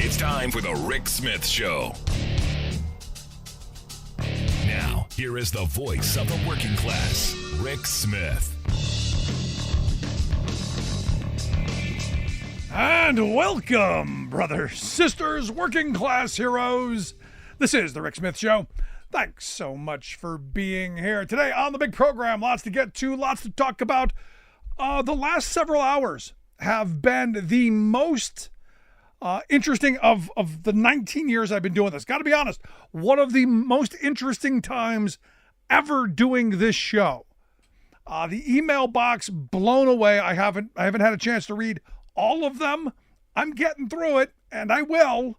It's time for the Rick Smith Show. Now, here is the voice of the working class, Rick Smith. And welcome, brothers, sisters, working class heroes. This is the Rick Smith Show. Thanks so much for being here today on the big program. Lots to get to, lots to talk about. The last several hours have been the most interesting of the 19 years I've been doing this. Got to be honest, one of the most interesting times ever doing this show. The email box blown away. I haven't had a chance to read all of them. I'm getting through it, and I will.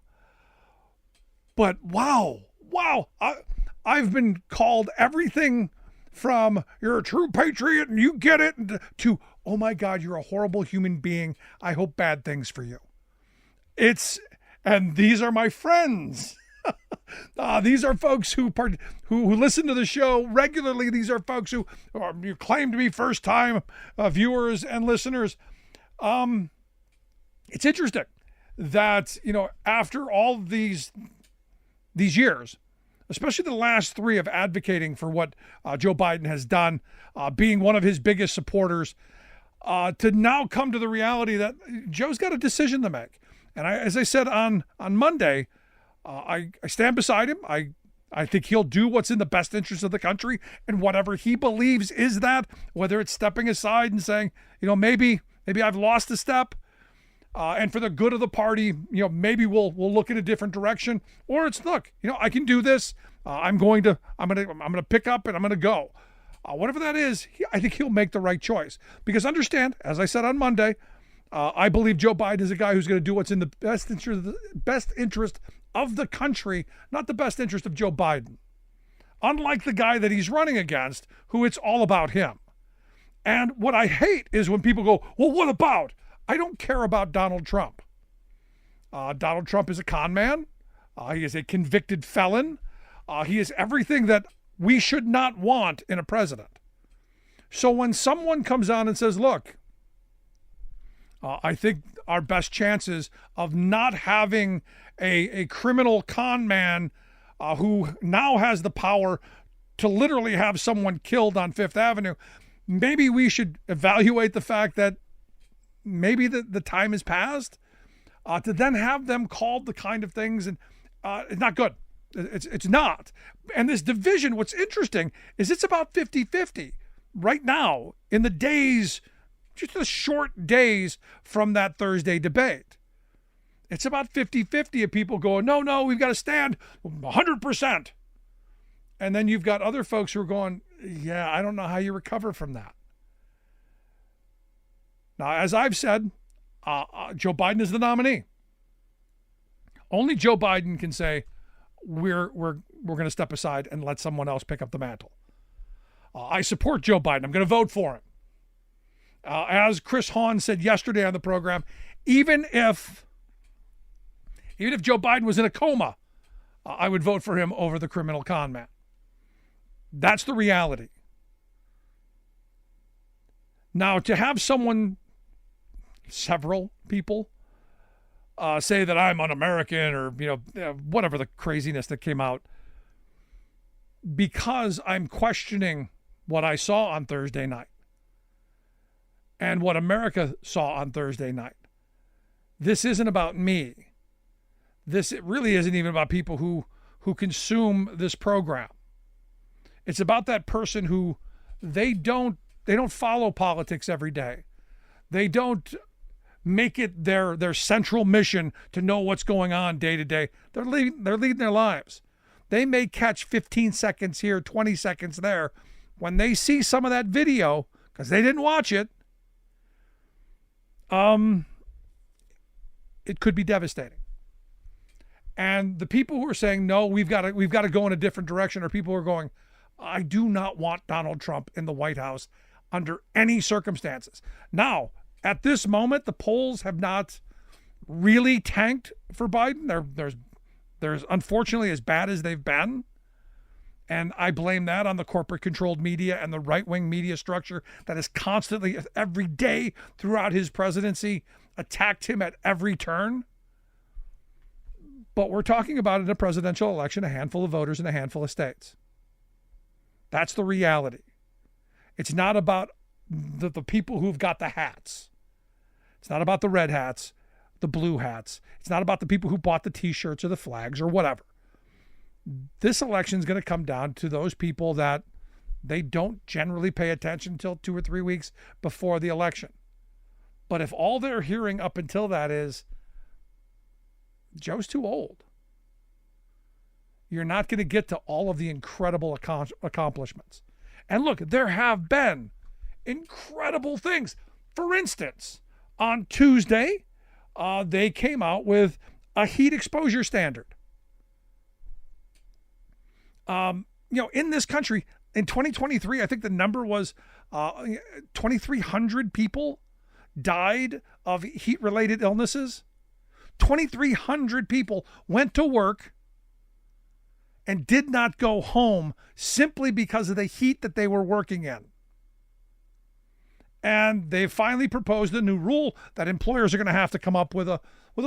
But wow. I've been called everything from you're a true patriot and you get it to, oh my God, you're a horrible human being. I hope bad things for you. And these are my friends. These are folks who listen to the show regularly. These are folks who you claim to be first-time viewers and listeners. It's interesting that, after all these years, especially the last 3 of advocating for what Joe Biden has done, being one of his biggest supporters, to now come to the reality that Joe's got a decision to make. And as I said on Monday, I stand beside him. I think he'll do what's in the best interest of the country, and whatever he believes is that, whether it's stepping aside and saying, maybe I've lost a step, and for the good of the party, maybe we'll look in a different direction, or it's look, I can do this. I'm gonna pick up and I'm gonna go. Whatever that is, I think he'll make the right choice. Because understand, as I said on Monday, I believe Joe Biden is a guy who's going to do what's in the best interest of the country, not the best interest of Joe Biden. Unlike the guy that he's running against, who it's all about him. And what I hate is when people go, well, what about? I don't care about Donald Trump. Donald Trump is a con man. He is a convicted felon. He is everything that we should not want in a president. So when someone comes on and says, look, I think our best chances of not having a criminal con man who now has the power to literally have someone killed on Fifth Avenue, maybe we should evaluate the fact that maybe the time has passed, to then have them called the kind of things, and it's not good. It's not. And this division, what's interesting is it's about 50-50 right now in the days, just the short days from that Thursday debate. It's about 50-50 of people going, no, we've got to stand 100%. And then you've got other folks who are going, yeah, I don't know how you recover from that. Now, as I've said, Joe Biden is the nominee. Only Joe Biden can say, we're going to step aside and let someone else pick up the mantle. I support Joe Biden. I'm going to vote for him. As Chris Hahn said yesterday on the program, even if Joe Biden was in a coma, I would vote for him over the criminal con man. That's the reality. Now, to have several people say that I'm un-American or, whatever the craziness that came out, because I'm questioning what I saw on Thursday night and what America saw on Thursday night. This isn't about me. It really isn't even about people who consume this program. It's about that person who they don't follow politics every day. They don't make it their central mission to know what's going on day to day. They're leading their lives. They may catch 15 seconds here, 20 seconds there. When they see some of that video, because they didn't watch it, it could be devastating. And the people who are saying, no, we've got to go in a different direction, are people who are going, I do not want Donald Trump in the White House under any circumstances. Now, at this moment, the polls have not really tanked for Biden. They're unfortunately as bad as they've been. And I blame that on the corporate-controlled media and the right-wing media structure that has constantly, every day throughout his presidency, attacked him at every turn. But we're talking about in a presidential election, a handful of voters in a handful of states. That's the reality. It's not about the people who've got the hats. It's not about the red hats, the blue hats. It's not about the people who bought the T-shirts or the flags or whatever. This election is going to come down to those people that they don't generally pay attention until 2 or 3 weeks before the election. But if all they're hearing up until that is, Joe's too old, you're not going to get to all of the incredible accomplishments. And look, there have been incredible things. For instance, on Tuesday, they came out with a heat exposure standard. In this country, in 2023, I think the number was 2,300 people died of heat-related illnesses. 2,300 people went to work and did not go home simply because of the heat that they were working in. And they finally proposed a new rule that employers are going to have to come up with a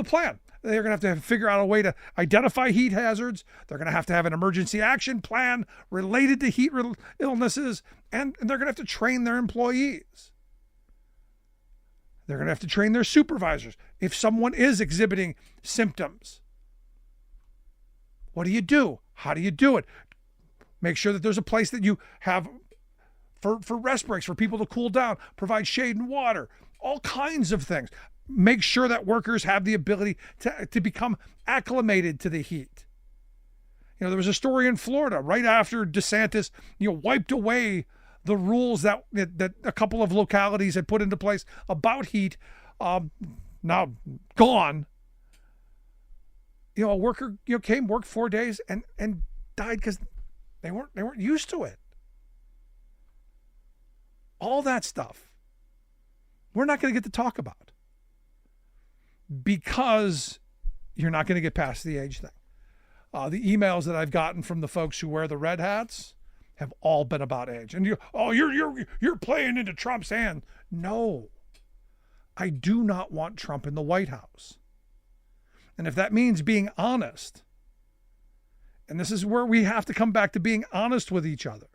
plan. They're going to have to figure out a way to identify heat hazards. They're going to have an emergency action plan related to heat illnesses, and they're going to have to train their employees. They're going to have to train their supervisors. If someone is exhibiting symptoms, what do you do? How do you do it? Make sure that there's a place that you have for rest breaks, for people to cool down, provide shade and water, all kinds of things. Make sure that workers have the ability to become acclimated to the heat. There was a story in Florida right after DeSantis, wiped away the rules that a couple of localities had put into place about heat, now gone. A worker came, worked 4 days, and died because they weren't used to it. All that stuff we're not going to get to talk about because you're not going to get past the age thing. The emails that I've gotten from the folks who wear the red hats have all been about age. And you're playing into Trump's hand. No, I do not want Trump in the White House. And if that means being honest, and this is where we have to come back to being honest with each other.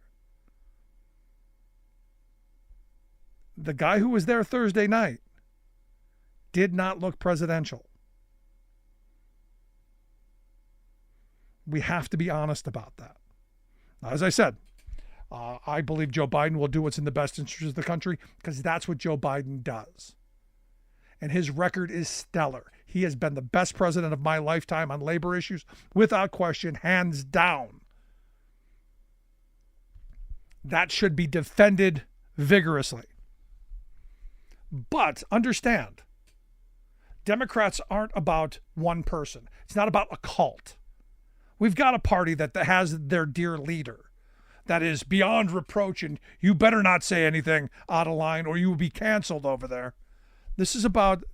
The guy who was there Thursday night did not look presidential. We have to be honest about that. As I said, I believe Joe Biden will do what's in the best interest of the country because that's what Joe Biden does. And his record is stellar. He has been the best president of my lifetime on labor issues, without question, hands down. That should be defended vigorously. But understand, Democrats aren't about one person. It's not about a cult. We've got a party that has their dear leader that is beyond reproach, and you better not say anything out of line or you will be canceled over there. This is about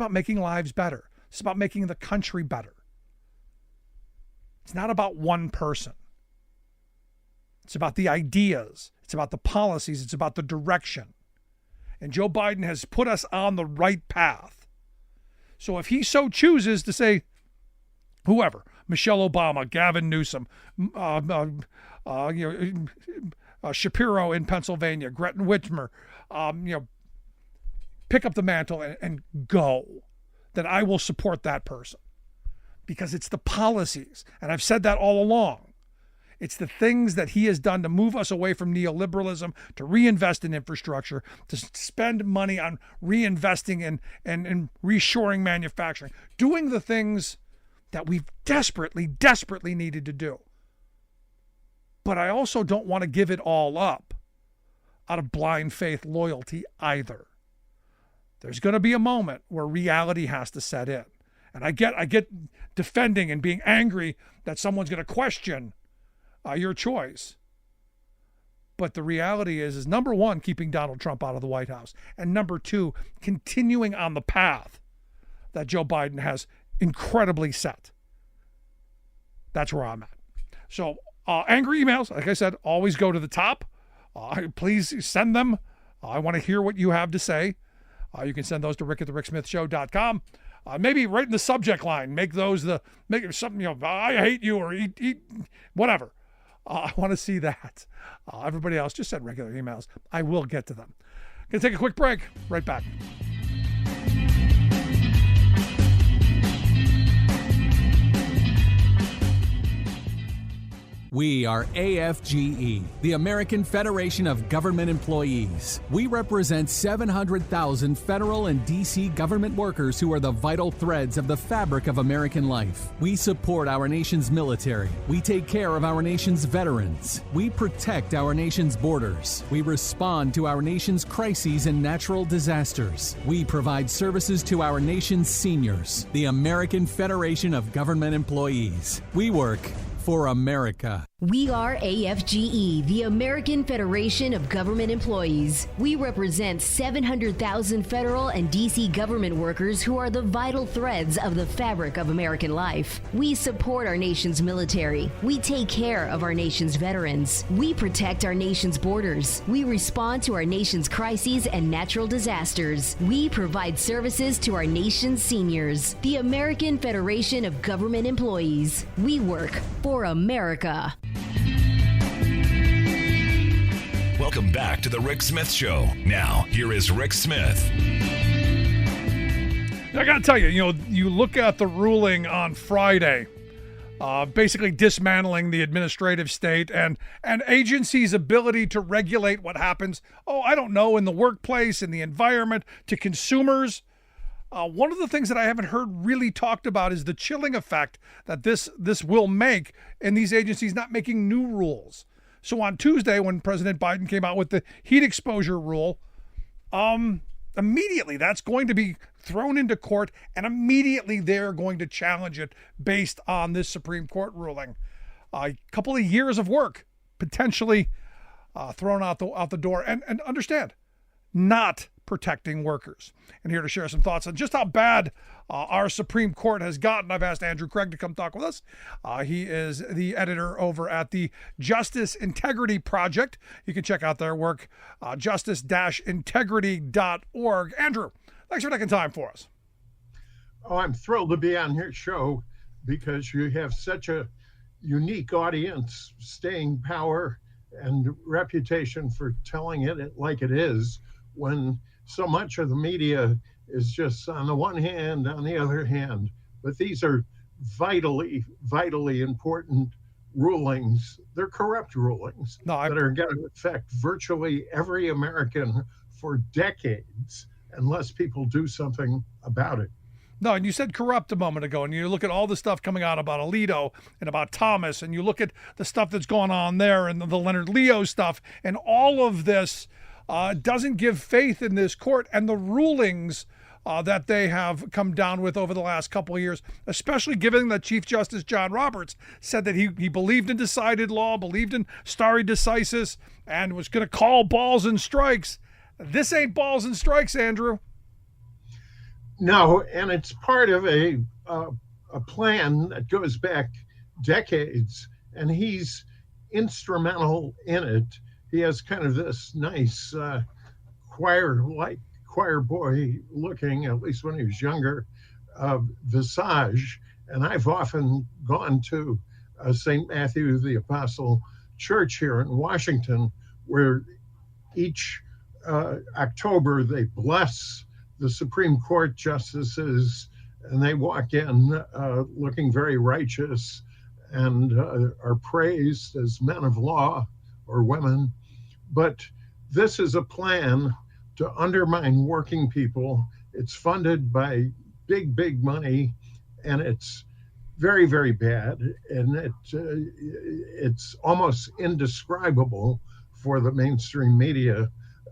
making lives better. It's about making the country better. It's not about one person. It's about the ideas. It's about the policies. It's about the direction. And Joe Biden has put us on the right path. So if he so chooses to say, whoever, Michelle Obama, Gavin Newsom, Shapiro in Pennsylvania, Gretchen Whitmer, pick up the mantle and go, then I will support that person. Because it's the policies, and I've said that all along. It's the things that he has done to move us away from neoliberalism, to reinvest in infrastructure, to spend money on reinvesting and reshoring manufacturing, doing the things that we've desperately, desperately needed to do. But I also don't want to give it all up out of blind faith loyalty either. There's going to be a moment where reality has to set in. And I get defending and being angry that someone's going to question your choice. But the reality is number one, keeping Donald Trump out of the White House. And number two, continuing on the path that Joe Biden has incredibly set. That's where I'm at. So angry emails, like I said, always go to the top. Please send them. I want to hear what you have to say. You can send those to rick@thericksmithshow.com. Maybe right in the subject line, make it something, I hate you, or eat whatever. I want to see that. Everybody else, just send regular emails. I will get to them. Gonna take a quick break. Right back. We are AFGE, the American Federation of Government Employees. We represent 700,000 federal and D.C. government workers who are the vital threads of the fabric of American life. We support our nation's military. We take care of our nation's veterans. We protect our nation's borders. We respond to our nation's crises and natural disasters. We provide services to our nation's seniors. The American Federation of Government Employees. We work for America. We are AFGE, the American Federation of Government Employees. We represent 700,000 federal and D.C. government workers who are the vital threads of the fabric of American life. We support our nation's military. We take care of our nation's veterans. We protect our nation's borders. We respond to our nation's crises and natural disasters. We provide services to our nation's seniors. The American Federation of Government Employees. We work for America. Welcome back to the Rick Smith Show. Now, here is Rick Smith. I got to tell you, you look at the ruling on Friday, basically dismantling the administrative state and agencies' ability to regulate what happens, I don't know, in the workplace, in the environment, to consumers. One of the things that I haven't heard really talked about is the chilling effect that this will make in these agencies not making new rules. So on Tuesday, when President Biden came out with the heat exposure rule, immediately that's going to be thrown into court, and immediately they're going to challenge it based on this Supreme Court ruling. A couple of years of work potentially thrown out the door, and understand, not protecting workers. And here to share some thoughts on just how bad our Supreme Court has gotten, I've asked Andrew Kreig to come talk with us. He is the editor over at the Justice Integrity Project. You can check out their work, justice-integrity.org. Andrew, thanks for taking time for us. Oh, I'm thrilled to be on your show because you have such a unique audience, staying power, and reputation for telling it like it is, when so much of the media is just on the one hand, on the other hand. But these are vitally, vitally important rulings. They're corrupt rulings that are going to affect virtually every American for decades unless people do something about it. No, and you said corrupt a moment ago, and you look at all the stuff coming out about Alito and about Thomas, and you look at the stuff that's going on there and the Leonard Leo stuff, and all of this doesn't give faith in this court and the rulings that they have come down with over the last couple of years, especially given that Chief Justice John Roberts said that he believed in decided law, believed in stare decisis, and was going to call balls and strikes. This ain't balls and strikes, Andrew. No, and it's part of a plan that goes back decades, and he's instrumental in it. He has kind of this nice choir boy looking, at least when he was younger, visage. And I've often gone to St. Matthew the Apostle Church here in Washington, where each October they bless the Supreme Court justices, and they walk in looking very righteous and are praised as men of law or women. But this is a plan to undermine working people. It's funded by big money, and it's very, very bad. And it's almost indescribable for the mainstream media.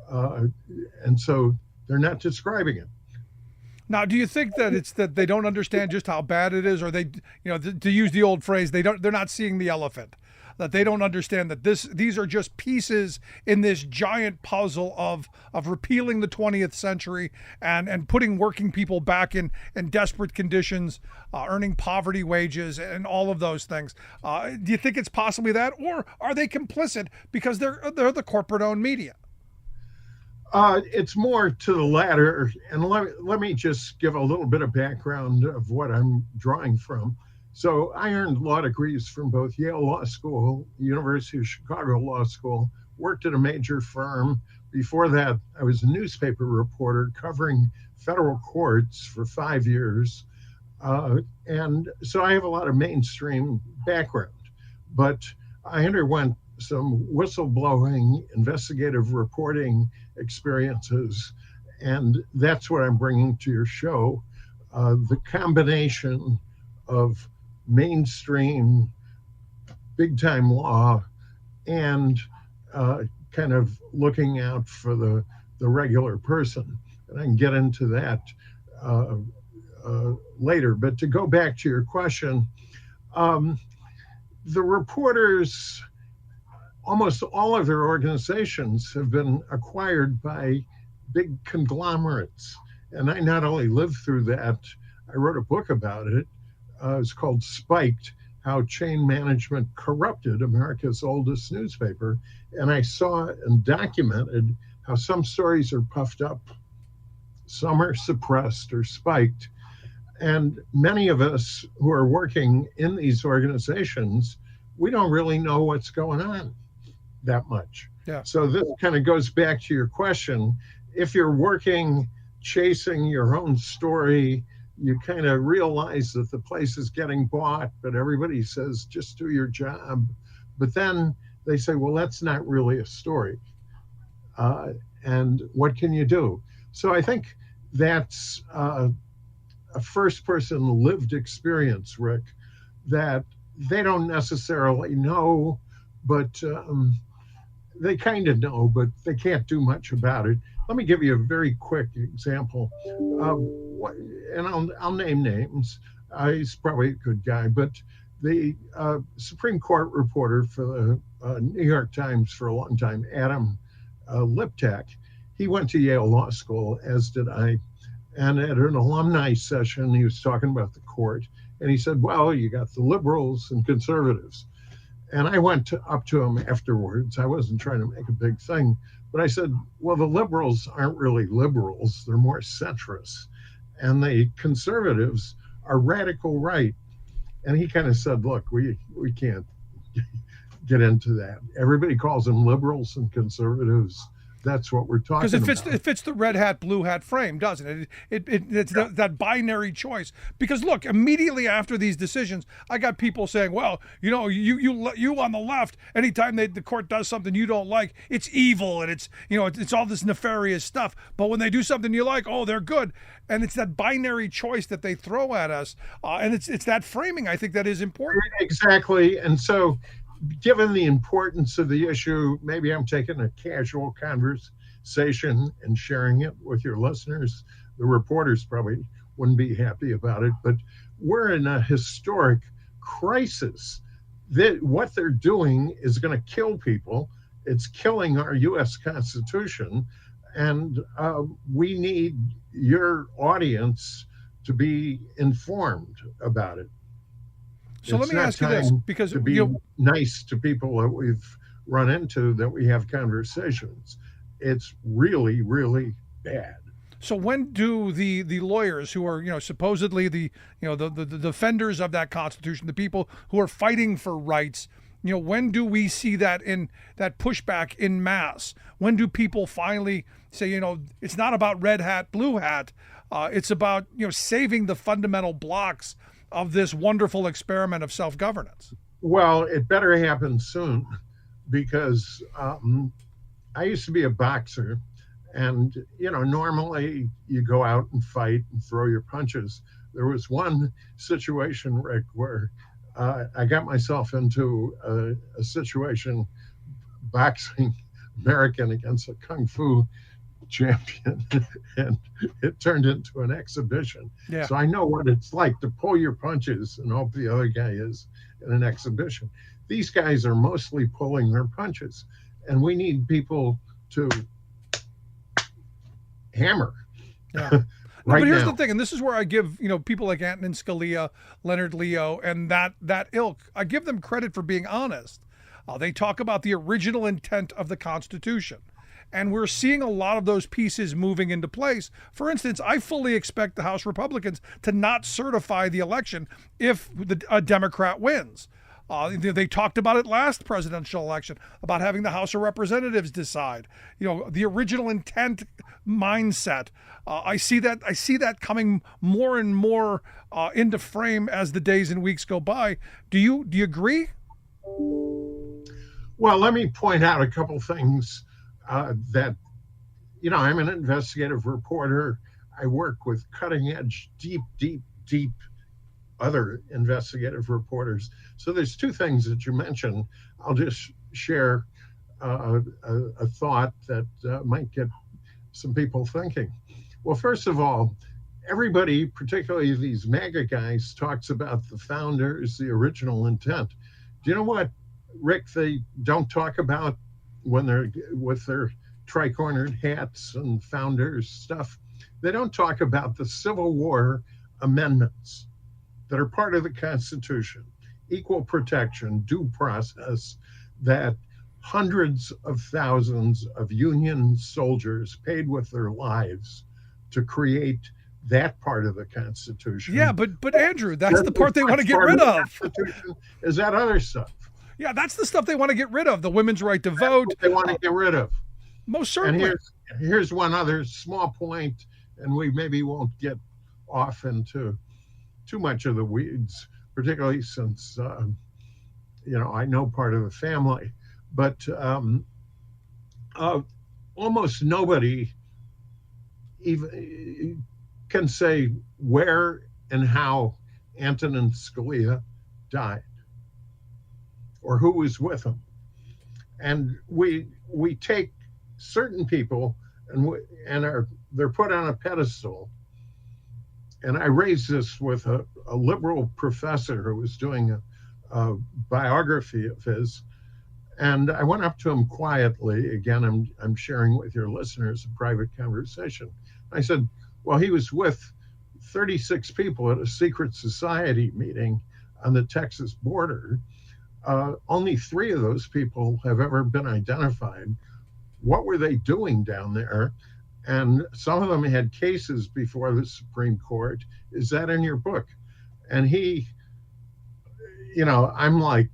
And so they're not describing it. Now, do you think that it's that they don't understand just how bad it is, or they, to use the old phrase, they're not seeing the elephant? That they don't understand that these are just pieces in this giant puzzle of repealing the 20th century and putting working people back in desperate conditions, earning poverty wages and all of those things. Do you think it's possibly that, or are they complicit because they're the corporate-owned media? It's more to the latter. And let me just give a little bit of background of what I'm drawing from. So I earned law degrees from both Yale Law School, University of Chicago Law School, worked at a major firm. Before that, I was a newspaper reporter covering federal courts for 5 years. And so I have a lot of mainstream background, but I underwent some whistleblowing, investigative reporting experiences, and that's what I'm bringing to your show. The combination of mainstream, big-time law and kind of looking out for the regular person. And I can get into that later. But to go back to your question, the reporters, almost all of their organizations have been acquired by big conglomerates. And I not only lived through that, I wrote a book about it. It's called Spiked, How Chain Management Corrupted America's Oldest Newspaper. And I saw and documented how some stories are puffed up, some are suppressed or spiked. And many of us who are working in these organizations, we don't really know what's going on that much. Yeah. So this kind of goes back to your question. If you're working, chasing your own story, you kind of realize that the place is getting bought, but everybody says, just do your job. But then they say, well, that's not really a story. And what can you do? So I think that's a first-person lived experience, Rick, that they don't necessarily know, but they kind of know, but they can't do much about it. Let me give you a very quick example. And I'll name names. He's probably a good guy, but the Supreme Court reporter for the New York Times for a long time, Adam Liptak, he went to Yale Law School, as did I. And at an alumni session, he was talking about the court. And he said, well, you got the liberals and conservatives. And I went up to him afterwards. I wasn't trying to make a big thing, but I said, well, the liberals aren't really liberals. They're more centrists. And the conservatives are radical right. And he kind of said, look, we can't get into that. Everybody calls them liberals and conservatives. That's what we're talking about. Because it fits the red hat, blue hat frame, doesn't it? It's that binary choice. Because look, immediately after these decisions, I got people saying, well, you know, you on the left, anytime the court does something you don't like, it's evil and it's all this nefarious stuff. But when they do something you like, oh, they're good. And it's that binary choice that they throw at us. And it's that framing, I think, that is important. Exactly. And so, given the importance of the issue, maybe I'm taking a casual conversation and sharing it with your listeners. The reporters probably wouldn't be happy about it, but we're in a historic crisis. What they're doing is going to kill people. It's killing our U.S. Constitution, and we need your audience to be informed about it. So let me ask you this, because to be nice to people that we've run into, that we have conversations. It's really, really bad. So when do the lawyers who are supposedly the defenders of that Constitution, the people who are fighting for rights, when do we see that in that pushback in mass? When do people finally say, it's not about red hat, blue hat, it's about saving the fundamental blocks of this wonderful experiment of self-governance? Well, it better happen soon, because I used to be a boxer, and normally you go out and fight and throw your punches. There was one situation, Rick, where I got myself into a situation boxing American against a kung fu champion, and it turned into an exhibition. Yeah. So I know what it's like to pull your punches and hope the other guy is in an exhibition. These guys are mostly pulling their punches, and we need people to hammer. Yeah. Right, but here's now. the thing, and this is where I give people like Antonin Scalia, Leonard Leo, and that ilk, I give them credit for being honest. They talk about the original intent of the Constitution. And we're seeing a lot of those pieces moving into place. For instance, I fully expect the House Republicans to not certify the election if a Democrat wins. They talked about it last presidential election, about having the House of Representatives decide. The original intent mindset. I see that coming more and more into frame as the days and weeks go by. Do you agree? Well, let me point out a couple things that, I'm an investigative reporter. I work with cutting edge, deep other investigative reporters. So there's two things that you mentioned. I'll just share a thought that might get some people thinking. Well, first of all, everybody, particularly these MAGA guys, talks about the founders, the original intent. Do you know what, Rick, they don't talk about when they're with their tri-cornered hats and founders stuff? They don't talk about the Civil War amendments that are part of the Constitution, equal protection, due process, that hundreds of thousands of Union soldiers paid with their lives to create that part of the Constitution. Yeah, but Andrew, that's the part they want to get rid of. Is that other stuff? Yeah, that's the stuff they want to get rid of. The women's right to vote. They want to get rid of. Most certainly. And here's one other small point, and we maybe won't get off into too much of the weeds, particularly since, I know part of the family. But almost nobody even can say where and how Antonin Scalia died or who was with him. And we take certain people and they're put on a pedestal. And I raised this with a liberal professor who was doing a biography of his. And I went up to him quietly. Again, I'm sharing with your listeners a private conversation. I said, well, he was with 36 people at a secret society meeting on the Texas border. Only 3 of those people have ever been identified. What were they doing down there? And some of them had cases before the Supreme Court. Is that in your book? And he, I'm like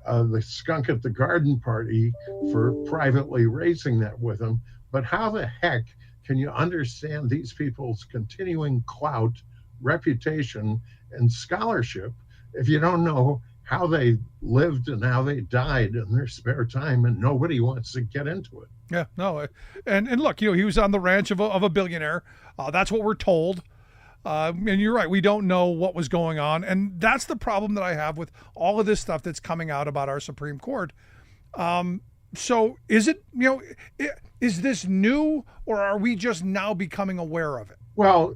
the skunk at the garden party for privately raising that with him. But how the heck can you understand these people's continuing clout, reputation, and scholarship if you don't know how they lived and how they died in their spare time, and nobody wants to get into it? Yeah, no. And look, he was on the ranch of a billionaire. That's what we're told. And you're right. We don't know what was going on. And that's the problem that I have with all of this stuff that's coming out about our Supreme Court. So is it, is this new, or are we just now becoming aware of it? Well,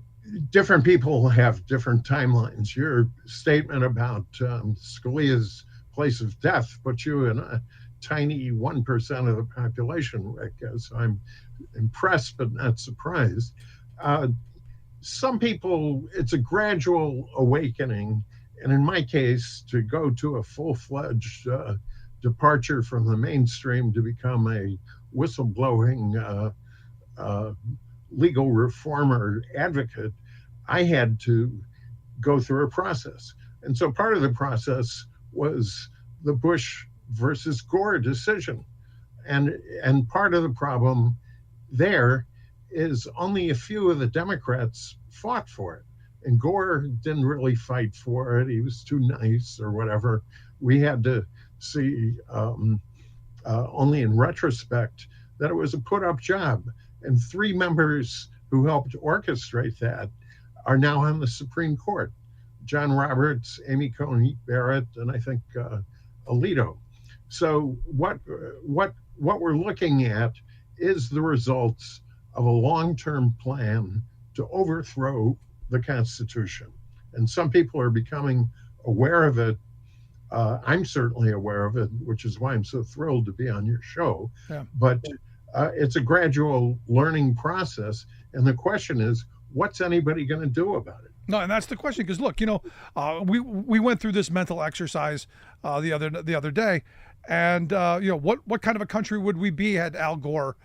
different people have different timelines. Your statement about Scalia's place of death puts you in a tiny 1% of the population, Rick. So I'm impressed but not surprised. Some people, it's a gradual awakening. And in my case, to go to a full-fledged departure from the mainstream to become a whistleblowing legal reformer advocate, I had to go through a process. And so part of the process was the Bush versus Gore decision. And part of the problem there is only a few of the Democrats fought for it. And Gore didn't really fight for it. He was too nice or whatever. We had to see only in retrospect that it was a put-up job. And 3 members who helped orchestrate that are now on the Supreme Court: John Roberts, Amy Coney Barrett, and I think Alito. So what we're looking at is the results of a long-term plan to overthrow the Constitution. And some people are becoming aware of it. I'm certainly aware of it, which is why I'm so thrilled to be on your show. Yeah. But it's a gradual learning process. And the question is, what's anybody going to do about it? No, and that's the question. Because look, we went through this mental exercise the other day, and what kind of a country would we be had Al Gore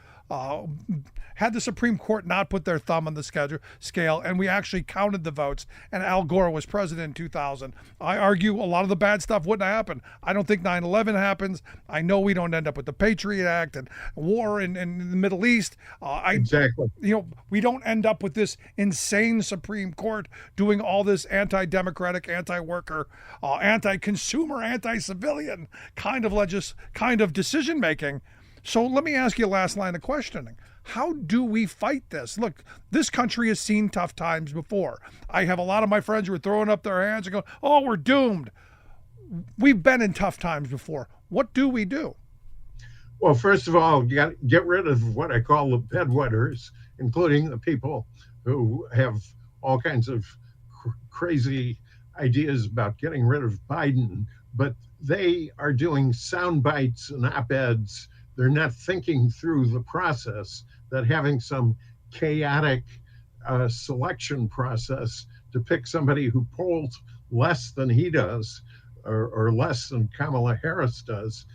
had the Supreme Court not put their thumb on the scale, and we actually counted the votes, and Al Gore was president in 2000, I argue a lot of the bad stuff wouldn't happen. I don't think 9/11 happens. I know we don't end up with the Patriot Act and war in the Middle East. Exactly. We don't end up with this insane Supreme Court doing all this anti-democratic, anti-worker, anti-consumer, anti-civilian kind of decision making. So let me ask you a last line of questioning. How do we fight this? Look, this country has seen tough times before. I have a lot of my friends who are throwing up their hands and going, oh, we're doomed. We've been in tough times before. What do we do? Well, first of all, you got to get rid of what I call the bedwetters, including the people who have all kinds of crazy ideas about getting rid of Biden, but they are doing sound bites and op-eds. They're not thinking through the process that having some chaotic selection process to pick somebody who polls less than he does or less than Kamala Harris does,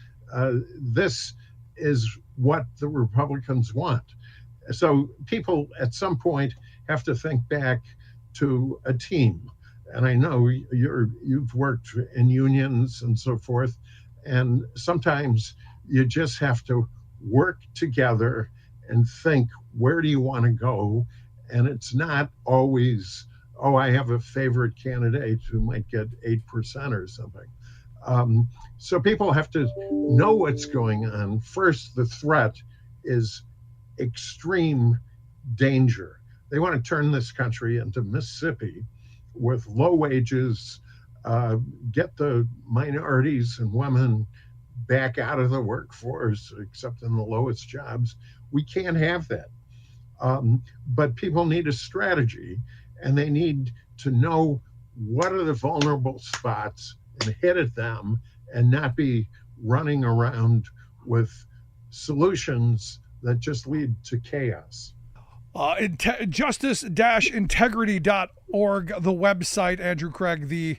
this is what the Republicans want. So people at some point have to think back to a team. And I know you've worked in unions and so forth, and sometimes you just have to work together and think, where do you want to go? And it's not always, oh, I have a favorite candidate who might get 8% or something. So people have to know what's going on. First, the threat is extreme danger. They want to turn this country into Mississippi with low wages, get the minorities and women back out of the workforce, except in the lowest jobs. We can't have that. But people need a strategy, and they need to know what are the vulnerable spots and hit at them and not be running around with solutions that just lead to chaos. Justice-integrity.org, the website. Andrew Kreig, the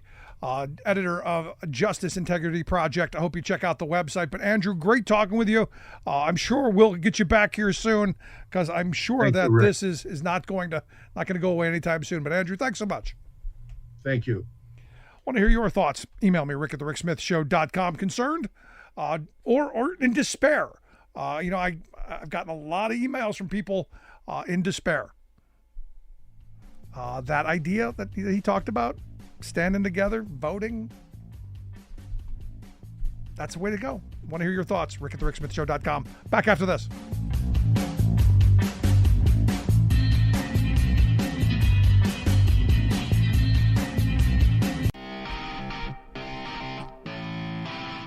editor of Justice Integrity Project. I hope you check out the website. But Andrew, great talking with you. I'm sure we'll get you back here soon, because I'm sure that this is not going to go away anytime soon. But Andrew, thanks so much. Thank you. Want to hear your thoughts? Email me, rick@thericksmithshow.com. Concerned or in despair. I've gotten a lot of emails from people in despair. That idea that he talked about, standing together, voting, that's the way to go. Want to hear your thoughts? rick@thericksmithshow.com. Back after this.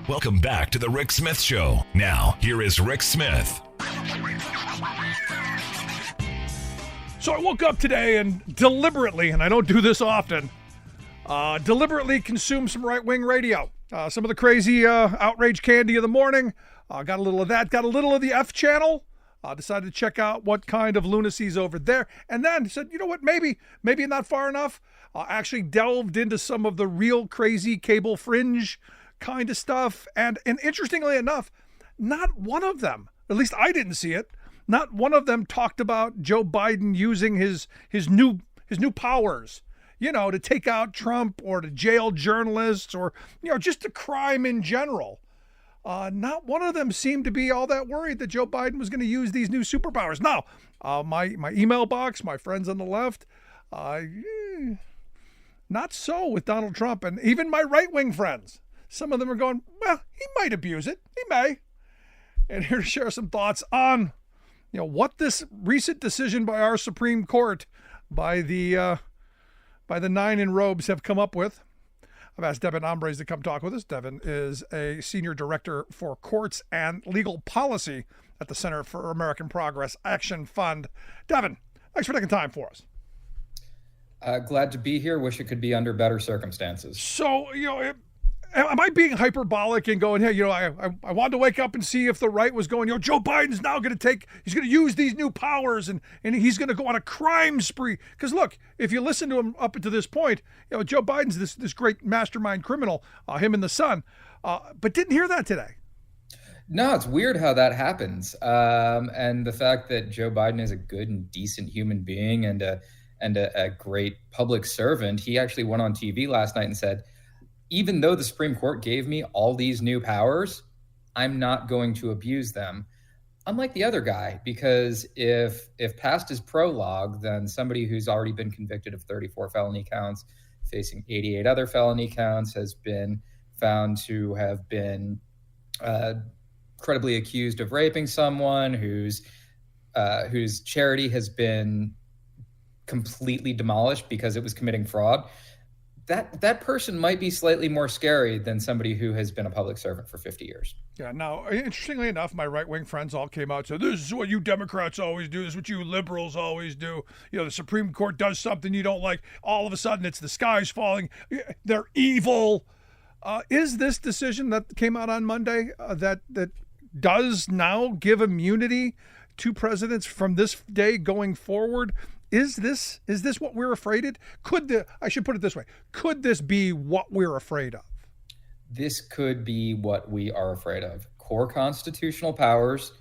Welcome back to the Rick Smith Show. Now, here is Rick Smith. So I woke up today and deliberately, and I don't do this often, deliberately consumed some right-wing radio. Some of the crazy outrage candy of the morning. Got a little of that. Got a little of the F channel. Decided to check out what kind of lunacy's over there. And then said, you know what, maybe not far enough. Actually delved into some of the real crazy cable fringe kind of stuff. And interestingly enough, not one of them, at least I didn't see it, not one of them talked about Joe Biden using his new powers, to take out Trump or to jail journalists or, just a crime in general. Not one of them seemed to be all that worried that Joe Biden was going to use these new superpowers. Now, my email box, my friends on the left, not so with Donald Trump, and even my right-wing friends. Some of them are going, well, he might abuse it. He may. And here to share some thoughts on, what this recent decision by our Supreme Court, by the 9 in robes, have come up with. I've asked Devon Ombres to come talk with us. Devon is a senior director for courts and legal policy at the Center for American Progress Action Fund. Devon, thanks for taking time for us. Glad to be here. Wish it could be under better circumstances. So, am I being hyperbolic and going, hey, I wanted to wake up and see if the right was going, Joe Biden's now going to he's going to use these new powers and he's going to go on a crime spree. Because look, if you listen to him up to this point, Joe Biden's this great mastermind criminal, him and the son, but didn't hear that today. No, it's weird how that happens. And the fact that Joe Biden is a good and decent human being and a great public servant, he actually went on TV last night and said, even though the Supreme Court gave me all these new powers, I'm not going to abuse them. Unlike the other guy, because if past his prologue, then somebody who's already been convicted of 34 felony counts, facing 88 other felony counts, has been found to have been credibly accused of raping someone, whose charity has been completely demolished because it was committing fraud. That person might be slightly more scary than somebody who has been a public servant for 50 years. Yeah. Now, interestingly enough, my right-wing friends all came out and said, this is what you Democrats always do. This is what you liberals always do. You know, the Supreme Court does something you don't like. All of a sudden, it's the sky's falling. They're evil. Is this decision that came out on Monday that does now give immunity to presidents from this day going forward? Is this what we're afraid of? I should put it this way. Could this be what we're afraid of? This could be what we are afraid of. Core constitutional powers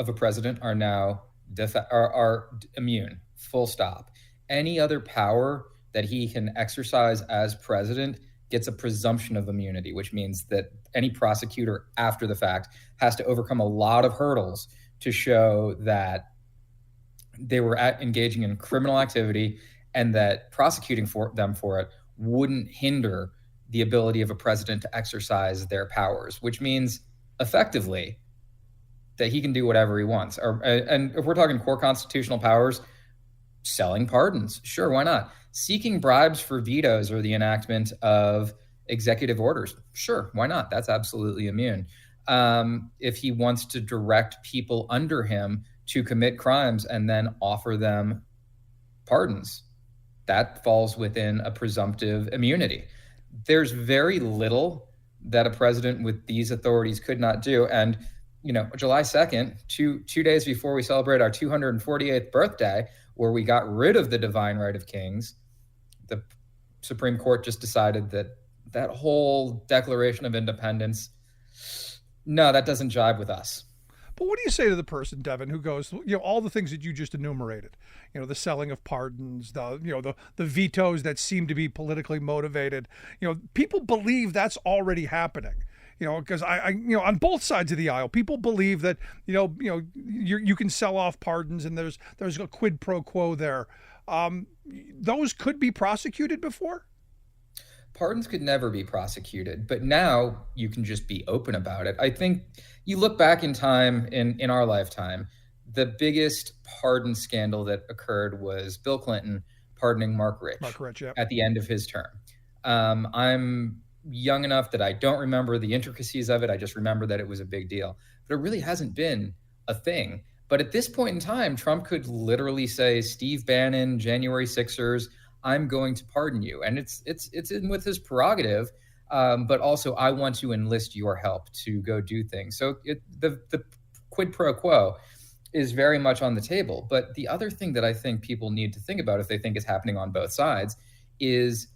of a president are now are immune, full stop. Any other power that he can exercise as president gets a presumption of immunity, which means that any prosecutor after the fact has to overcome a lot of hurdles to show that they were engaging in criminal activity and that prosecuting them for it wouldn't hinder the ability of a president to exercise their powers, which means effectively that he can do whatever he wants. And if we're talking core constitutional powers, selling pardons, sure, why not? Seeking bribes for vetoes or the enactment of executive orders, sure, why not? That's absolutely immune. If he wants to direct people under him to commit crimes and then offer them pardons, that falls within a presumptive immunity. There's very little that a president with these authorities could not do. And, you know, July 2nd, two days before we celebrate our 248th birthday, where we got rid of the divine right of kings, the Supreme Court just decided that whole Declaration of Independence, no, that doesn't jive with us. But what do you say to the person, Devon, who goes, you know, all the things that you just enumerated, you know, the selling of pardons, the vetoes that seem to be politically motivated, you know, people believe that's already happening, you know, because I you know, on both sides of the aisle, people believe that, you can sell off pardons and there's a quid pro quo there. Those could be prosecuted before? Pardons could never be prosecuted, but now you can just be open about it. I think you look back in time, in our lifetime, the biggest pardon scandal that occurred was Bill Clinton pardoning Mark Rich, yep, at the end of his term. I'm young enough that I don't remember the intricacies of it. I just remember that it was a big deal. But it really hasn't been a thing. But at this point in time, Trump could literally say, Steve Bannon, January Sixers, I'm going to pardon you. And it's in with his prerogative, but also I want to enlist your help to go do things. So the quid pro quo is very much on the table. But the other thing that I think people need to think about if they think it's happening on both sides is,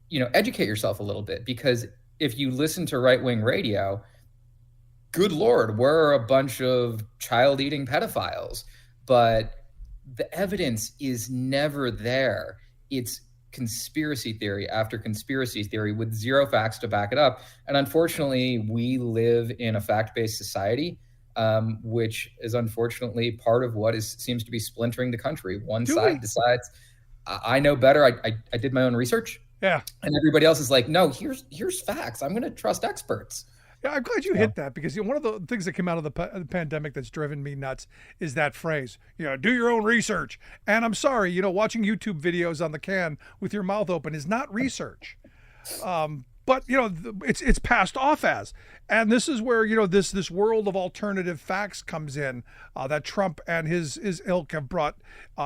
you know, educate yourself a little bit, because if you listen to right-wing radio, good Lord, we're a bunch of child-eating pedophiles, but the evidence is never there. It's conspiracy theory after conspiracy theory with zero facts to back it up. And unfortunately, we live in a fact-based society, which is unfortunately part of what seems to be splintering the country. One side decides, I know better. I did my own research. Yeah. And everybody else is like, no, here's facts. I'm going to trust experts. Yeah, I'm glad you hit that, because one of the things that came out of the pandemic that's driven me nuts is that phrase, do your own research. And I'm sorry, watching YouTube videos on the can with your mouth open is not research. But it's passed off as, and this is where this world of alternative facts comes in, that Trump and his ilk have brought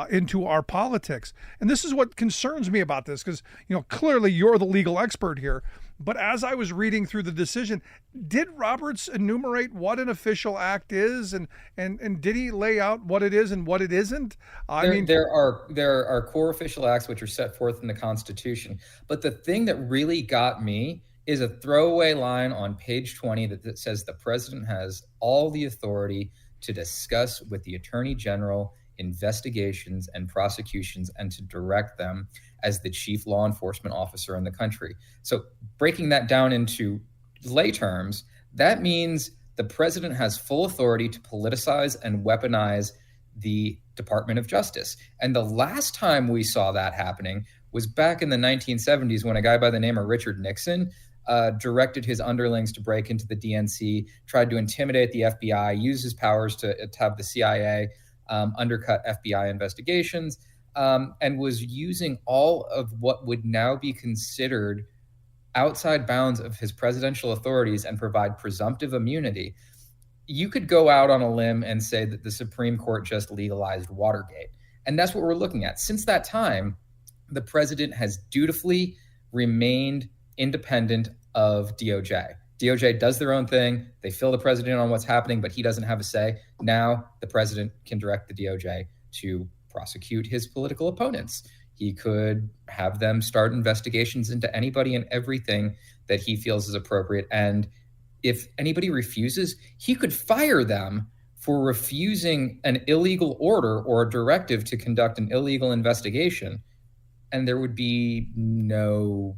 into our politics. And this is what concerns me about this, because clearly you're the legal expert here. But as I was reading through the decision, did Roberts enumerate what an official act is, and did he lay out what it is and what it isn't? There are core official acts which are set forth in the Constitution. But the thing that really got me is a throwaway line on page 20 that says the president has all the authority to discuss with the attorney general investigations and prosecutions and to direct them as the chief law enforcement officer in the country. So breaking that down into lay terms, that means the president has full authority to politicize and weaponize the Department of Justice. And the last time we saw that happening was back in the 1970s when a guy by the name of Richard Nixon directed his underlings to break into the DNC, tried to intimidate the FBI, use his powers to have the CIA undercut FBI investigations, and was using all of what would now be considered outside bounds of his presidential authorities and provide presumptive immunity. You could go out on a limb and say that the Supreme Court just legalized Watergate. And that's what we're looking at. Since that time, the president has dutifully remained independent of DOJ. DOJ does their own thing. They fill the president on what's happening, but he doesn't have a say. Now the president can direct the DOJ to prosecute his political opponents. He could have them start investigations into anybody and everything that he feels is appropriate. And if anybody refuses, he could fire them for refusing an illegal order or a directive to conduct an illegal investigation. And there would be no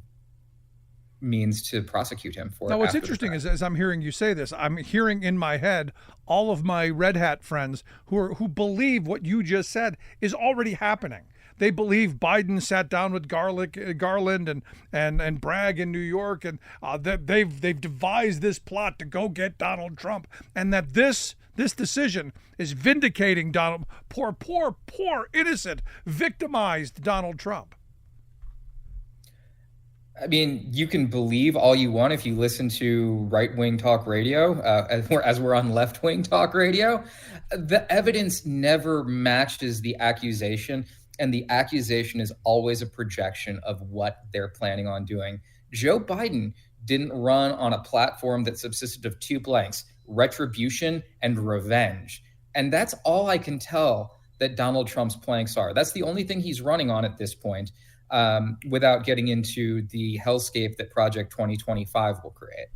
means to prosecute him for it. Now, what's interesting is, as I'm hearing you say this, I'm hearing in my head all of my red hat friends who believe what you just said is already happening. They believe Biden sat down with Garland and Bragg in New York, and that they've devised this plot to go get Donald Trump, and that this decision is vindicating poor innocent, victimized Donald Trump. I mean, you can believe all you want if you listen to right-wing talk radio, as we're on left-wing talk radio. The evidence never matches the accusation, and the accusation is always a projection of what they're planning on doing. Joe Biden didn't run on a platform that subsisted of two blanks, retribution and revenge. And that's all I can tell that Donald Trump's planks are. That's the only thing he's running on at this point. Without getting into the hellscape that Project 2025 will create.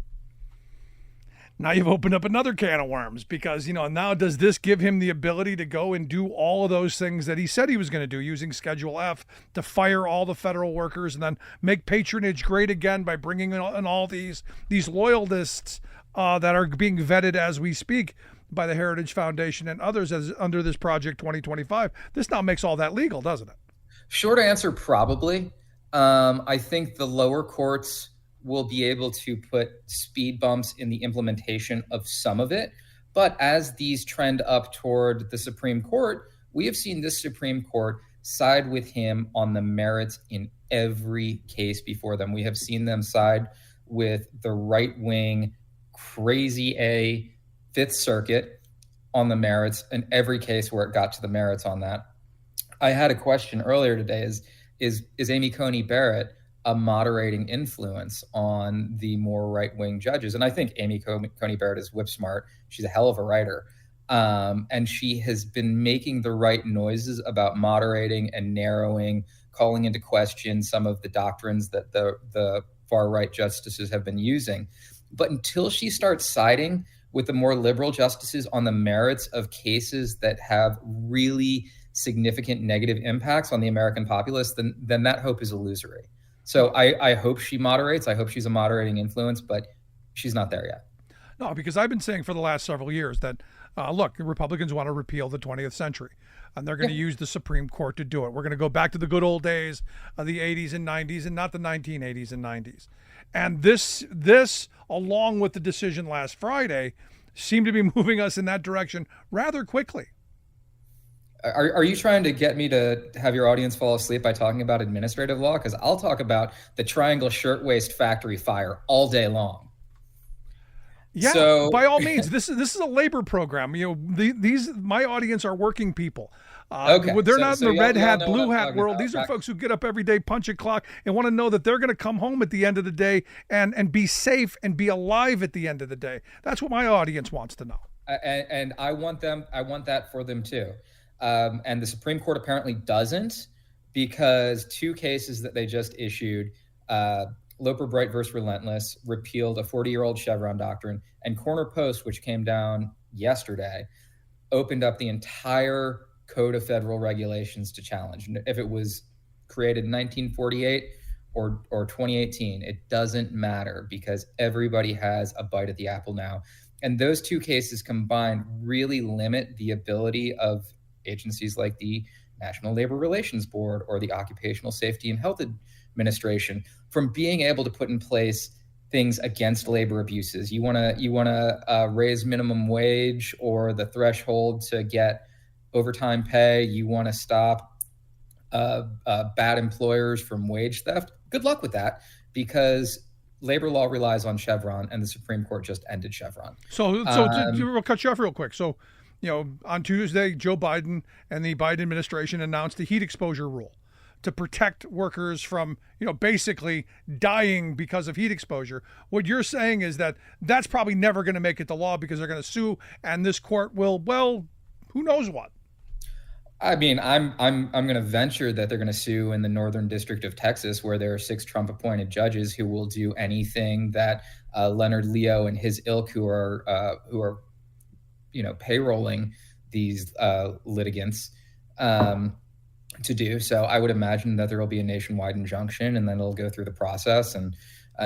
Now you've opened up another can of worms because, now does this give him the ability to go and do all of those things that he said he was going to do, using Schedule F to fire all the federal workers and then make patronage great again by bringing in all these loyalists that are being vetted as we speak by the Heritage Foundation and others under this Project 2025? This now makes all that legal, doesn't it? Short answer, probably. I think the lower courts will be able to put speed bumps in the implementation of some of it. But as these trend up toward the Supreme Court, we have seen this Supreme Court side with him on the merits in every case before them. We have seen them side with the right-wing, crazy A Fifth Circuit on the merits in every case where it got to the merits on that. I had a question earlier today, is Amy Coney Barrett a moderating influence on the more right-wing judges? And I think Amy Coney Barrett is whip smart. She's a hell of a writer. And she has been making the right noises about moderating and narrowing, calling into question some of the doctrines that the far-right justices have been using. But until she starts siding with the more liberal justices on the merits of cases that have really significant negative impacts on the American populace, then that hope is illusory. So I hope she moderates. I hope she's a moderating influence, but she's not there yet. No, because I've been saying for the last several years that, look, Republicans want to repeal the 20th century, and they're going to use the Supreme Court to do it. We're going to go back to the good old days of the 80s and 90s and not the 1980s and 90s. And this, along with the decision last Friday, seem to be moving us in that direction rather quickly. Are you trying to get me to have your audience fall asleep by talking about administrative law? Because I'll talk about the Triangle Shirtwaist Factory fire all day long. Yeah, so, by all means, this is a labor program. These my audience are working people. Okay. They're not in the red hat, blue hat world. These are folks who get up every day, punch a clock, and want to know that they're going to come home at the end of the day and be safe and be alive at the end of the day. That's what my audience wants to know. And I want that for them too. And the Supreme Court apparently doesn't, because two cases that they just issued Loper Bright versus Relentless repealed a 40-year-old Chevron doctrine, and Corner Post, which came down yesterday, opened up the entire code of federal regulations to challenge. If it was created in 1948 or 2018, it doesn't matter, because everybody has a bite at the apple now. And those two cases combined really limit the ability of agencies like the National Labor Relations Board or the Occupational Safety and Health Administration from being able to put in place things against labor abuses. You want to raise minimum wage or the threshold to get overtime pay. You want to stop bad employers from wage theft. Good luck with that, because labor law relies on Chevron, and the Supreme Court just ended Chevron. So we'll cut you off real quick. So, on Tuesday, Joe Biden and the Biden administration announced a heat exposure rule to protect workers from, basically dying because of heat exposure. What you're saying is that that's probably never going to make it to law, because they're going to sue, and this court will, well, who knows what. I mean, I'm going to venture that they're going to sue in the Northern District of Texas, where there are 6 Trump-appointed judges who will do anything that Leonard Leo and his ilk, who are payrolling these litigants, to do. So I would imagine that there will be a nationwide injunction, and then it'll go through the process. And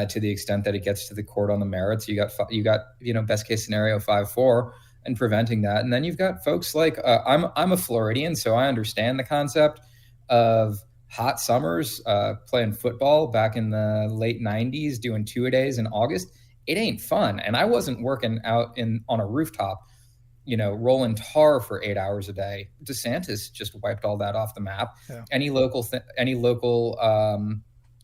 to the extent that it gets to the court on the merits, you got best case scenario 5-4. And preventing that. And then you've got folks like, I'm a Floridian, so I understand the concept of hot summers, playing football back in the late 90s, doing 2-a-days in August. It ain't fun. And I wasn't working out on a rooftop, rolling tar for 8 hours a day. DeSantis just wiped all that off the map. Yeah. Any local,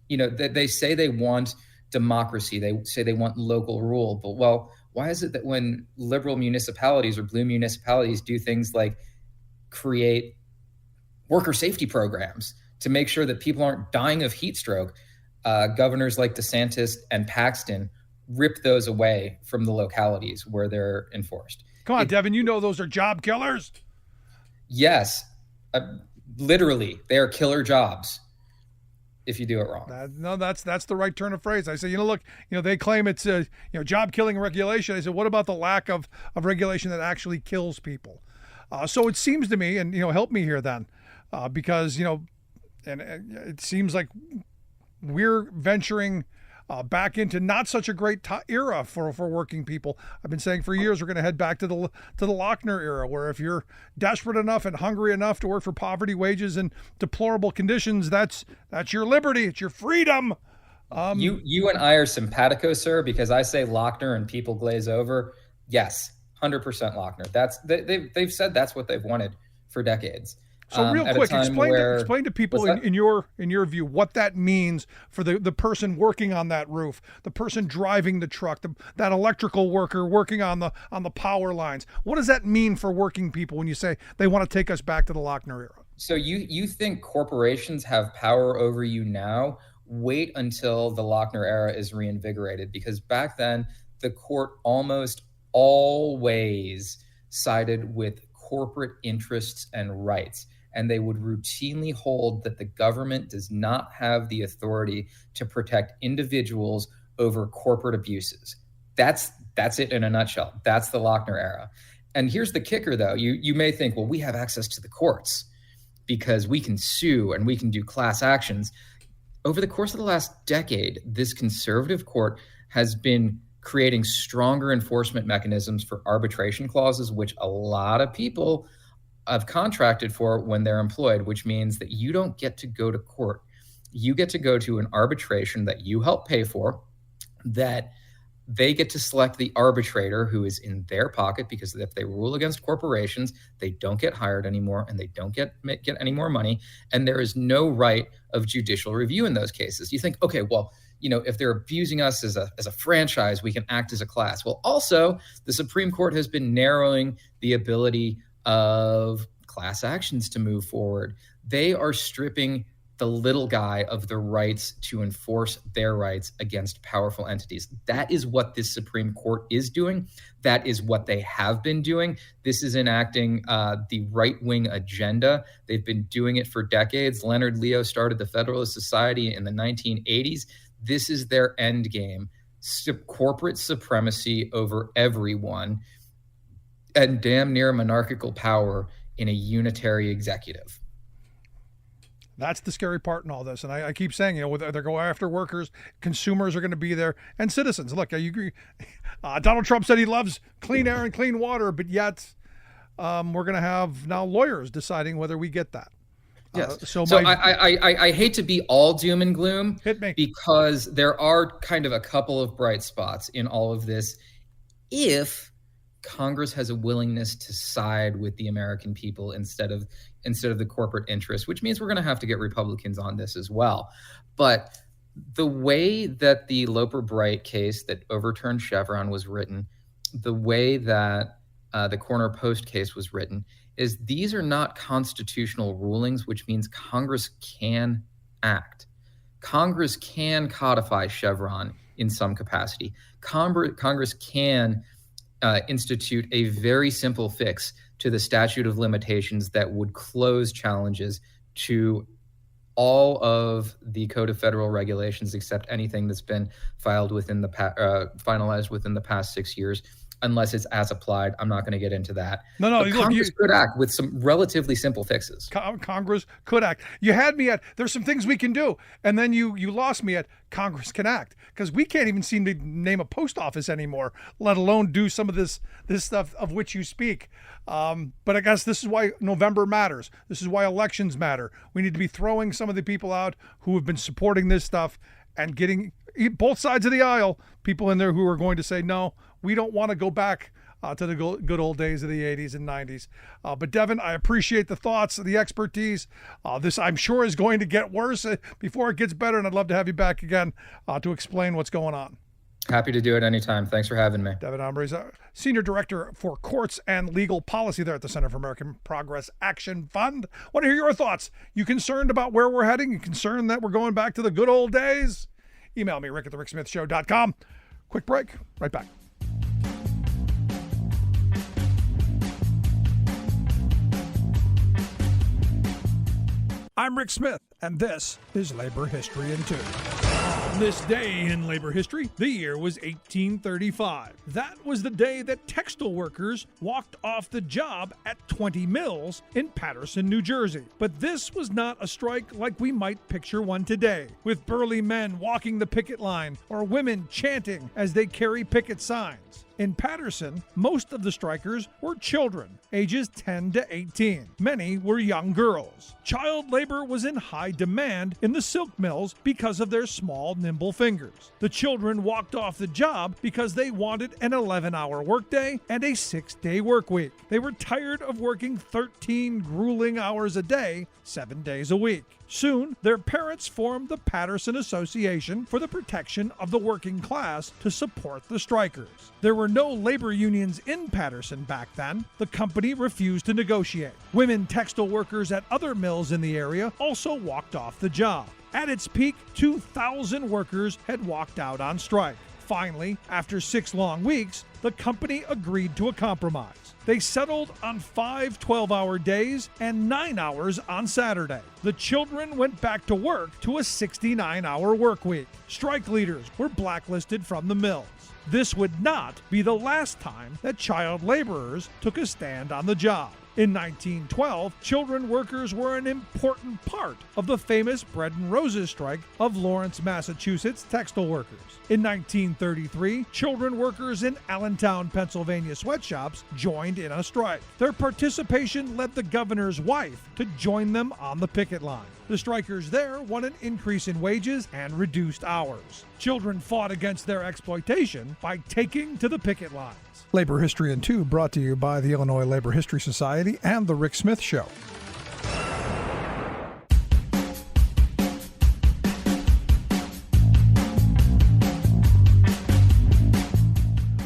they say they want democracy. They say they want local rule, but why is it that when liberal municipalities or blue municipalities do things like create worker safety programs to make sure that people aren't dying of heat stroke, governors like DeSantis and Paxton rip those away from the localities where they're enforced? Come on, Devon, those are job killers. Yes, literally, they are killer jobs if you do it wrong. That's the right turn of phrase. I say, look, they claim it's a job killing regulation. I said, what about the lack of regulation that actually kills people? So it seems to me, and help me here then, because and it seems like we're venturing back into not such a great era for working people. I've been saying for years we're going to head back to the Lochner era, where if you're desperate enough and hungry enough to work for poverty wages and deplorable conditions, that's your liberty, it's your freedom. You and I are simpatico, sir, because I say Lochner and people glaze over. Yes, 100% Lochner. They've said that's what they've wanted for decades. So real quick, explain to people in your view what that means for the person working on that roof, the person driving the truck, that electrical worker working on the power lines. What does that mean for working people when you say they want to take us back to the Lochner era? So you think corporations have power over you now? Wait until the Lochner era is reinvigorated, because back then the court almost always sided with corporate interests and rights. And they would routinely hold that the government does not have the authority to protect individuals over corporate abuses. That's it in a nutshell. That's the Lochner era. And here's the kicker, though. You may think, well, we have access to the courts because we can sue and we can do class actions. Over the course of the last decade, this conservative court has been creating stronger enforcement mechanisms for arbitration clauses, which a lot of people have contracted for when they're employed, which means that you don't get to go to court. You get to go to an arbitration that you help pay for, that they get to select the arbitrator who is in their pocket, because if they rule against corporations, they don't get hired anymore and they don't get any more money. And there is no right of judicial review in those cases. You think, okay, well, if they're abusing us as a franchise, we can act as a class. Well, also, the Supreme Court has been narrowing the ability of class actions to move forward. They are stripping the little guy of the rights to enforce their rights against powerful entities. That is what this Supreme Court is doing. That is what they have been doing. This is enacting the right-wing agenda. They've been doing it for decades. Leonard Leo started the Federalist Society in the 1980s. This is their end game. Corporate supremacy over everyone and damn near monarchical power in a unitary executive. That's the scary part in all this. And I keep saying, they're going after workers, consumers are going to be there, and citizens. Look, you agree. Donald Trump said he loves clean air and clean water, but yet we're going to have now lawyers deciding whether we get that. Yes. I hate to be all doom and gloom. Hit me. Because there are kind of a couple of bright spots in all of this. If Congress has a willingness to side with the American people instead of the corporate interest, which means we're going to have to get Republicans on this as well. But the way that the Loper-Bright case that overturned Chevron was written, the way that the Corner Post case was written, is these are not constitutional rulings, which means Congress can act. Congress can codify Chevron in some capacity. Congress can institute a very simple fix to the statute of limitations that would close challenges to all of the Code of Federal Regulations except anything that's been filed within the finalized within the past 6 years, unless it's as applied. I'm not going to get into that. No. But Congress could act with some relatively simple fixes. Congress could act. You had me at, there's some things we can do. And then you lost me at Congress can act. Because we can't even seem to name a post office anymore, let alone do some of this stuff of which you speak. But I guess this is why November matters. This is why elections matter. We need to be throwing some of the people out who have been supporting this stuff and getting both sides of the aisle, people in there who are going to say, no, we don't want to go back to the good old days of the 80s and 90s. But Devon, I appreciate the thoughts, the expertise. This, I'm sure, is going to get worse before it gets better, and I'd love to have you back again to explain what's going on. Happy to do it anytime. Thanks for having me. Devon Ombres, Senior Director for Courts and Legal Policy there at the Center for American Progress Action Fund. Want to hear your thoughts. You concerned about where we're heading? You concerned that we're going back to the good old days? Email me, rick@thericksmithshow.com. Quick break. Right back. I'm Rick Smith, and this is Labor History in 2. On this day in labor history, the year was 1835. That was the day that textile workers walked off the job at 20 mills in Paterson, New Jersey. But this was not a strike like we might picture one today, with burly men walking the picket line or women chanting as they carry picket signs. In Paterson, most of the strikers were children, ages 10 to 18. Many were young girls. Child labor was in high demand in the silk mills because of their small, nimble fingers. The children walked off the job because they wanted an 11-hour workday and a 6-day work week. They were tired of working 13 grueling hours a day, 7 days a week. Soon, their parents formed the Paterson Association for the Protection of the Working Class to support the strikers. There were no labor unions in Paterson back then. The company refused to negotiate. Women textile workers at other mills in the area also walked off the job. At its peak, 2,000 workers had walked out on strike. Finally, after 6 long weeks, the company agreed to a compromise. They settled on 5 12-hour days and 9 hours on Saturday. The children went back to work to a 69-hour work week. Strike leaders were blacklisted from the mills. This would not be the last time that child laborers took a stand on the job. In 1912, children workers were an important part of the famous Bread and Roses strike of Lawrence, Massachusetts textile workers. In 1933, children workers in Allentown, Pennsylvania sweatshops joined in a strike. Their participation led the governor's wife to join them on the picket line. The strikers there won an increase in wages and reduced hours. Children fought against their exploitation by taking to the picket lines. Labor History in 2 brought to you by the Illinois Labor History Society and The Rick Smith Show.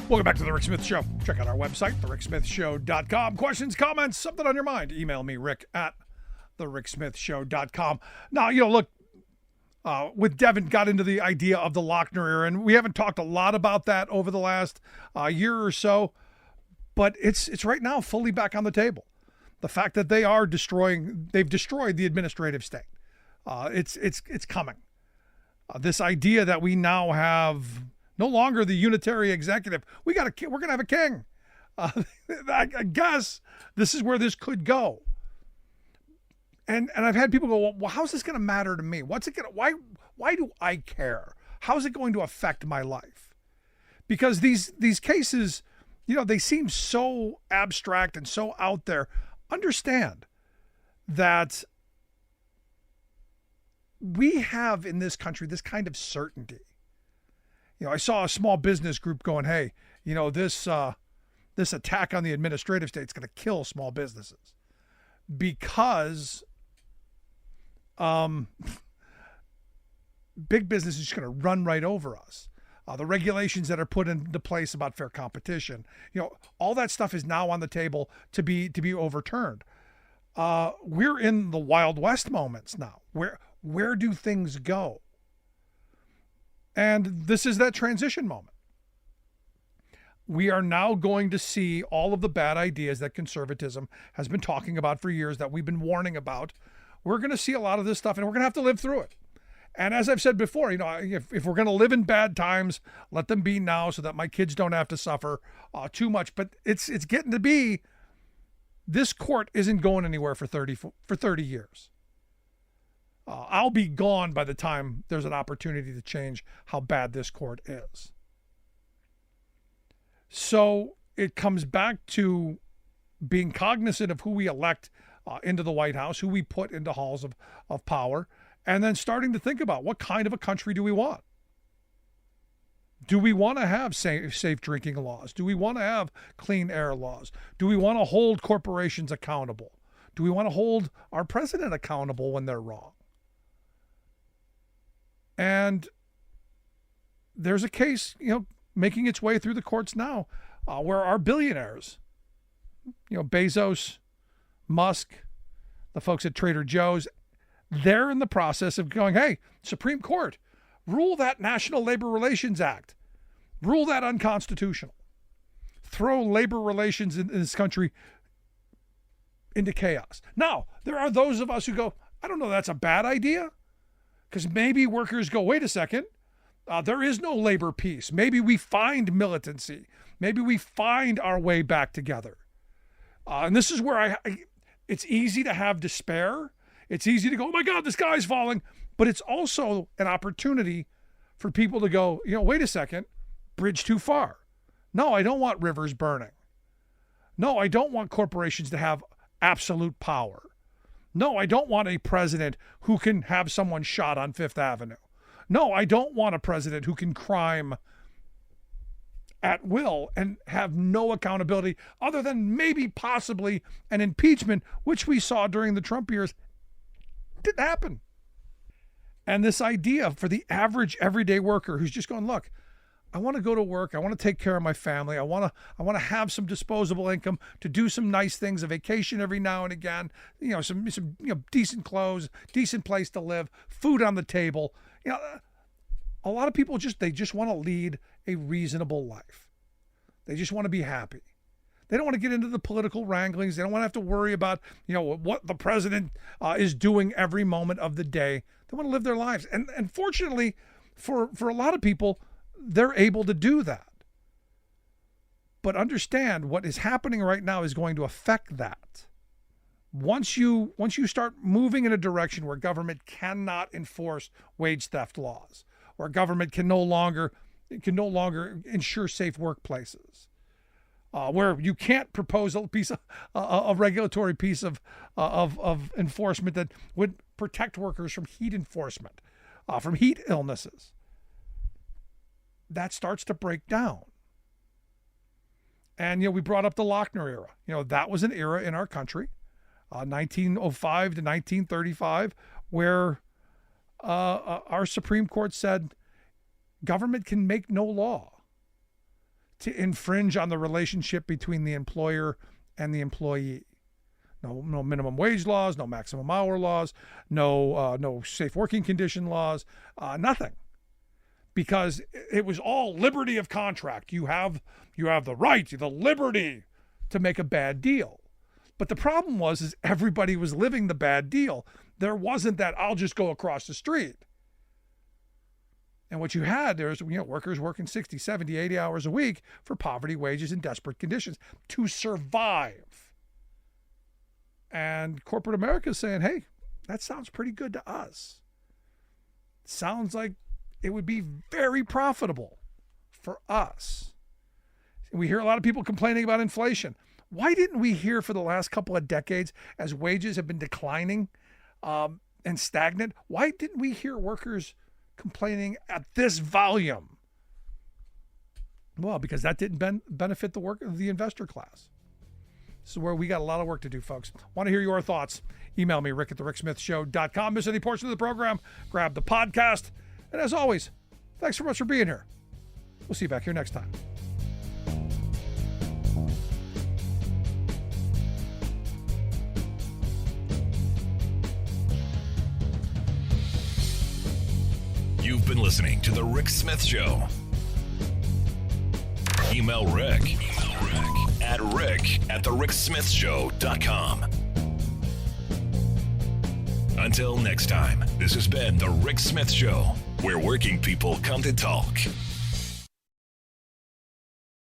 Welcome back to The Rick Smith Show. Check out our website, thericksmithshow.com. Questions, comments, something on your mind, email me, rick@thericksmithshow.com. Now, look, with Devon got into the idea of the Lochner era, and we haven't talked a lot about that over the last year or so, but it's right now fully back on the table. The fact that they've destroyed the administrative state. It's coming. This idea that we now have no longer the unitary executive. We're going to have a king. I guess this is where this could go. And I've had people go, well, how's this going to matter to me? Why do I care? How's it going to affect my life? Because these cases, they seem so abstract and so out there. Understand that we have in this country this kind of certainty. I saw a small business group going, hey, this attack on the administrative state is going to kill small businesses because big business is just going to run right over us. The regulations that are put into place about fair competition, all that stuff is now on the table to be overturned. We're in the Wild West moments now. Where do things go? And this is that transition moment. We are now going to see all of the bad ideas that conservatism has been talking about for years, that we've been warning about. We're going to see a lot of this stuff, and we're going to have to live through it. And as I've said before, if we're going to live in bad times, let them be now so that my kids don't have to suffer too much. But it's getting to be, this court isn't going anywhere for 30 years. I'll be gone by the time there's an opportunity to change how bad this court is. So it comes back to being cognizant of who we elect into the White House, who we put into halls of power, and then starting to think about what kind of a country do we want? Do we want to have safe drinking laws? Do we want to have clean air laws? Do we want to hold corporations accountable? Do we want to hold our president accountable when they're wrong? And there's a case, making its way through the courts now, where our billionaires, Bezos, Musk, the folks at Trader Joe's, they're in the process of going, hey, Supreme Court, rule that National Labor Relations Act, rule that unconstitutional, throw labor relations in this country into chaos. Now, there are those of us who go, I don't know, that's a bad idea, because maybe workers go, wait a second, there is no labor peace. Maybe we find militancy. Maybe we find our way back together. And this is where it's easy to have despair. It's easy to go, oh my God, the sky's falling. But it's also an opportunity for people to go, wait a second, bridge too far. No, I don't want rivers burning. No, I don't want corporations to have absolute power. No, I don't want a president who can have someone shot on Fifth Avenue. No, I don't want a president who can crime at will and have no accountability other than maybe possibly an impeachment, which we saw during the Trump years. Didn't happen. And this idea for the average everyday worker who's just going, look, I want to go to work. I want to take care of my family. I want to have some disposable income to do some nice things, a vacation every now and again, some decent clothes, decent place to live, food on the table. A lot of people just want to lead a reasonable life. They just want to be happy. They don't want to get into the political wranglings. They don't want to have to worry about, what the president is doing every moment of the day. They want to live their lives. And fortunately, for a lot of people, they're able to do that. But understand what is happening right now is going to affect that. Once you start moving in a direction where government cannot enforce wage theft laws, where government can no longer ensure safe workplaces, where you can't propose a regulatory piece of enforcement that would protect workers from heat enforcement, from heat illnesses, that starts to break down. And we brought up the Lochner era. That was an era in our country, 1905 to 1935, where our Supreme Court said government can make no law to infringe on the relationship between the employer and the employee. No minimum wage laws, no maximum hour laws, no safe working condition laws, nothing. Because it was all liberty of contract. You have the right, the liberty to make a bad deal. But the problem is everybody was living the bad deal. There wasn't that I'll just go across the street. And what you had there is, workers working 60, 70, 80 hours a week for poverty wages and desperate conditions to survive. And corporate America is saying, hey, that sounds pretty good to us. Sounds like it would be very profitable for us. We hear a lot of people complaining about inflation. Why didn't we hear for the last couple of decades, as wages have been declining and stagnant, why didn't we hear workers complaining at this volume? Well, because that didn't benefit the work of the investor class. This is where we got a lot of work to do, folks. Want to hear your thoughts? Email me, rick@thericksmithshow.com. Miss any portion of the program, grab the podcast. And as always, thanks so much for being here. We'll see you back here next time. You've been listening to The Rick Smith Show. Email Rick at rick@thericksmithshow.com. Until next time, this has been The Rick Smith Show, where working people come to talk.